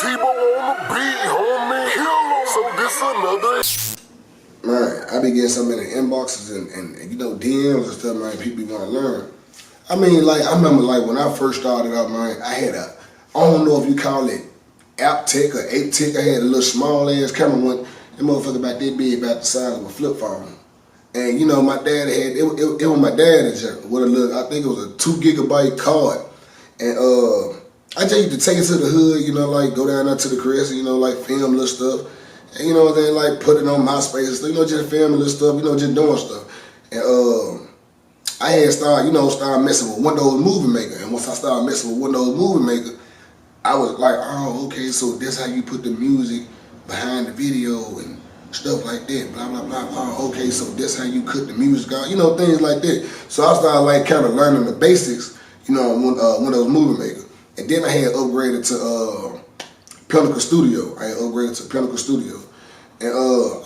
T-Bo on the beat, homie. So this another. Man, I be getting so many inboxes and you know, DMs and stuff, man, people want to learn. I mean, like, I remember, like, when I first started out, man, I had I don't know if you call it app tech or ape tech. I had a little small-ass camera one. That motherfucker about that big, about the size of a flip phone. And, you know, my dad had, it was my dad's with a little, I think it was a 2 gigabyte card. And I just used to take it to the hood, you know, like, go down there to the crest and, you know, like, film little stuff. And, you know what I'm saying, like, put it on MySpace and stuff, you know, just filming little stuff, you know, just doing stuff. And I had started messing with Windows Movie Maker. And once I started messing with Windows Movie Maker, I was like, oh, okay, so that's how you put the music behind the video and stuff like that, blah, blah, blah. Oh, okay, so that's how you cut the music out, you know, things like that. So I started, like, kind of learning the basics, you know, on Windows Movie Maker. And then I had upgraded to Pinnacle Studio. And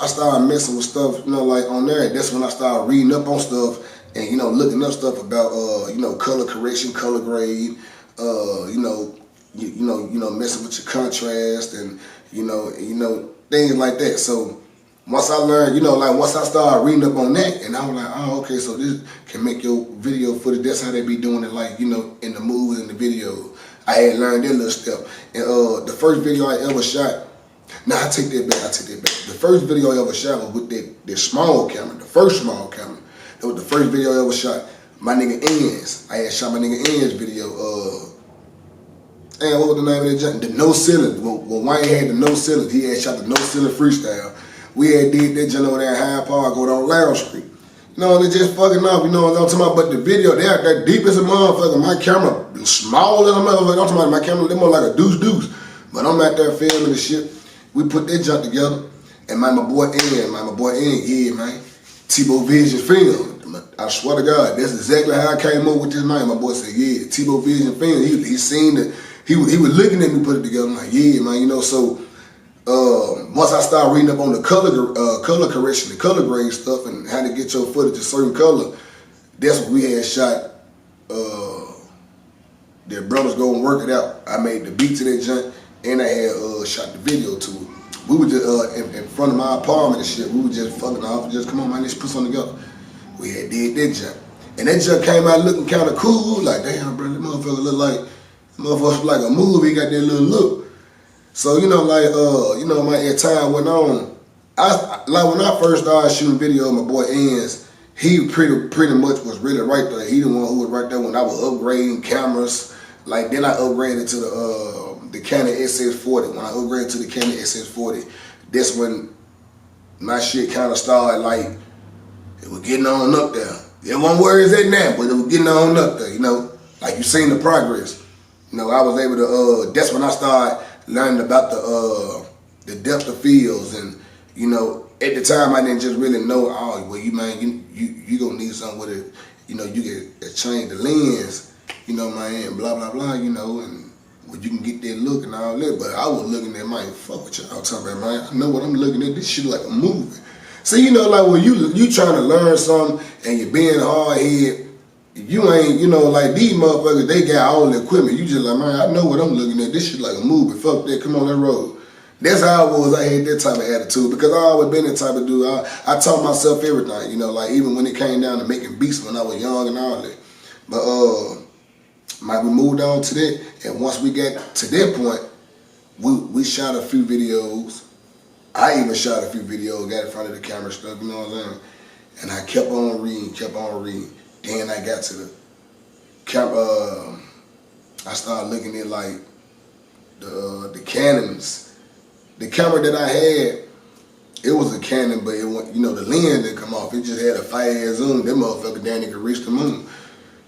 I started messing with stuff, you know, like on there. And that's when I started reading up on stuff and, you know, looking up stuff about, you know, color correction, color grade, you know, messing with your contrast and, you know, things like that. So once I learned, you know, like once I started reading up on that, and I was like, oh, okay, so this can make your video footage. That's how they be doing it, like, you know, in the movies and the video. I had learned that little step. And the first video I ever shot, I take that back. The first video I ever shot was with that small camera, the first small camera. That was the first video I ever shot. My nigga Enz. I had shot my nigga Enz video. And what was the name of that junk? The No Ceiling. When Wayne had the No Ceiling, he had shot the No Ceiling freestyle. We had did that junk over there in Hyde Park, go down Loud Street. You know, they just fucking up, you know what I'm talking about? But the video, they're deep as a motherfucker. My camera, small as a motherfucker. I'm talking about my camera, they're more like a deuce. But I'm out there filming the shit. We put that junk together. And my boy N, yeah, man. T-Bo VISIONZ film. I swear to God, that's exactly how I came up with this name. My boy said, yeah, T-Bo VISIONZ film. He seen it. He was looking at me put it together. I'm like, yeah, man, you know, so once I started reading up on the color correction, the color grade stuff, and how to get your footage a certain color, that's what we had shot. Their brothers go and work it out. I made the beat to that junk, and I had shot the video to it. We were just in front of my apartment and shit. We were just fucking off, just come on, man, let's put something together. We had did that junk, and that junk came out looking kind of cool. Like, damn, bro, that motherfucker look like a movie. Got that little look. So, you know, like, you know, as time went on, when I first started shooting video, my boy Enz, he pretty much was really right there. He the one who was right there when I was upgrading cameras. Like, then I upgraded to the Canon SS40. When I upgraded to the Canon SS40, that's when my shit kind of started, like, it was getting on up there. It wasn't where it's at now, but it was getting on up there, you know? Like, you seen the progress. You know, I was able to, that's when I started learning about the depth of fields, and, you know, at the time I didn't just really know, oh, well, you gonna need something with it, you know, you can change the lens, you know, man, blah, blah, blah, you know, and well, you can get that look and all that, but I was looking at, man, fuck what y'all talking about, man. I know what I'm looking at, this shit like a movie. So, you know, like when you trying to learn something and you're being hard-headed, you ain't, you know, like these motherfuckers, they got all the equipment. You just like, man, I know what I'm looking at. This shit like a movie. Fuck that, come on that road. That's how I was. I had that type of attitude because I always been that type of dude. I taught myself everything, you know, like even when it came down to making beats when I was young and all that. But we moved on to that, and once we got to that point, we shot a few videos. I even shot a few videos, got in front of the camera stuff, you know what I'm saying? And I kept on reading. Then I got to the camera, I started looking at like the Canons. The camera that I had, it was a Canon, but it went, you know, the lens didn't come off. It just had a 5-head zoom. That motherfucker down there could reach the moon.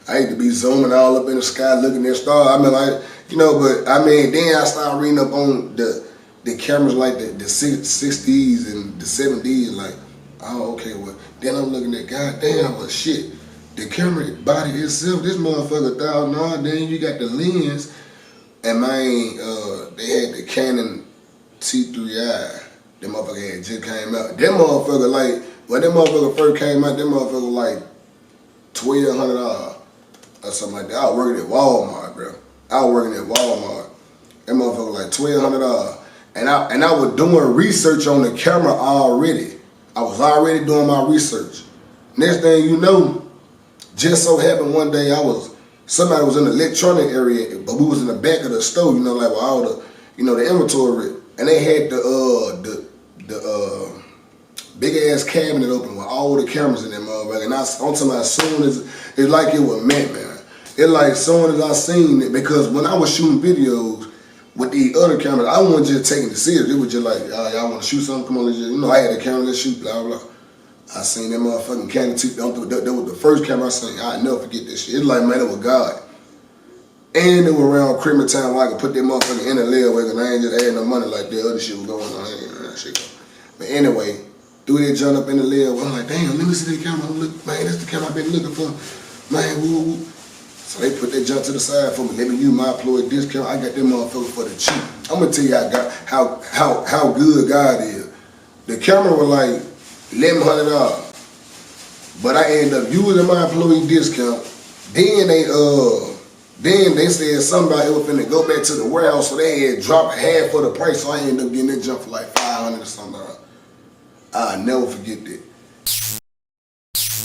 I had to be zooming all up in the sky looking at stars. I mean, like, you know, but I mean, then I started reading up on the cameras like the 60s and the 70s, like, oh, okay, well, then I'm looking at, goddamn, well, shit. The camera body itself, this motherfucker $1,000, then you got the lens, and man, they had the Canon T3i. That motherfucker had just came out. That motherfucker, like, when that motherfucker first came out, that motherfucker like $1,200 or something like that. I was working at Walmart, bro. That motherfucker like $1,200. And I was doing research on the camera already. I was already doing my research. Next thing you know, just so happened one day somebody was in the electronic area, but we was in the back of the store, you know, like with all the, you know, the inventory, and they had the big ass cabinet open with all the cameras in there, motherfucker. And I'm talking about as soon as it's like it was meant, man. It like as soon as I seen it, because when I was shooting videos with the other cameras, I wasn't just taking it serious. It was just like, y'all want to shoot something? Come on, let's just, you know, I had a camera, let's shoot, blah blah. I seen that motherfucking camera. That was the first camera I seen. I'll never forget this shit. It's like, man, it was God. And it was around Christmas time where I could put that motherfucker in the layaway, because I ain't just had no money like that other shit was going on. I ain't hearing that shit. But anyway, threw that jump up in the layaway. I'm like, damn, let me see that camera. Look, man, that's the camera I've been looking for. Man, woo. So they put that jump to the side for me. Let me use my employee discount. I got that motherfucker for the cheap. I'm gonna tell you how good God is. The camera was like $1,100, but I ended up using my employee discount. Then they said somebody was finna go back to the warehouse, so they had dropped half of the price. So I ended up getting that jump for like $500 or something. I'll never forget that.